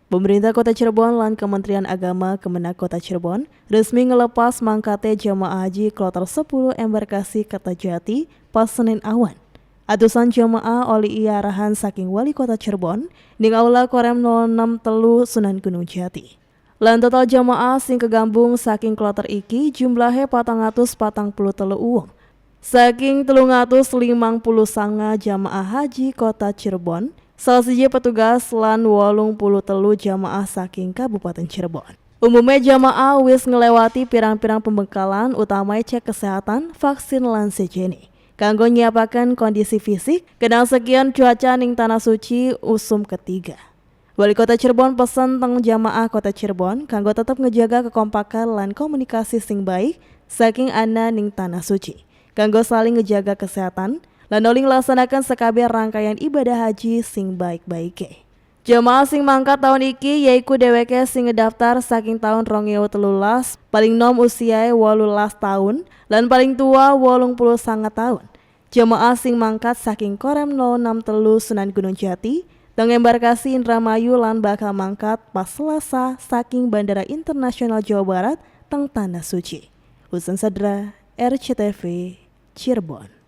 Pemerintah Kota Cirebon lan Kementerian Agama Kemenak Kota Cirebon resmi ngelepas mangkate jamaah haji kloter 10 embarkasi Kertajati pas Senin awan. Atusan jamaah oleh arahan saking Wali Kota Cirebon ning Aula Korem 06 Telu Sunan Gunung Jati. Lan total jamaah sing kegambung saking kloter iki jumlahe 443 uang. Saking 350 sanga jamaah haji Kota Cirebon, salah siji petugas lan 83 jamaah saking Kabupaten Cirebon. Umumnya jamaah wis ngelewati pirang-pirang pembekalan utama cek kesehatan, vaksin lan sejenis. Kanggo nyiapaken kondisi fisik, kenang sekian cuaca ning Tanah Suci usum ketiga. Wali Kota Cirebon pesen teng jamaah Kota Cirebon kanggo tetap ngejaga kekompakan lan komunikasi sing baik saking ana ning Tanah Suci. Kanggo saling ngejaga kesehatan lan oling laksanakan sekabeh rangkaian ibadah haji sing baik-baike. Jamaah sing mangkat tahun iki yaiku dheweke sing ngedaftar saking tahun 2013, paling nom usiae 18 tahun lan paling tua 89 tahun. Jamaah sing mangkat saking Korem 06 Telu Sunan Gunung Jati teng embarkasi Indramayu lan bakal mangkat pas Selasa saking Bandara Internasional Jawa Barat teng Tanah Suci. Husen Sadra, RCTV, Cirebon.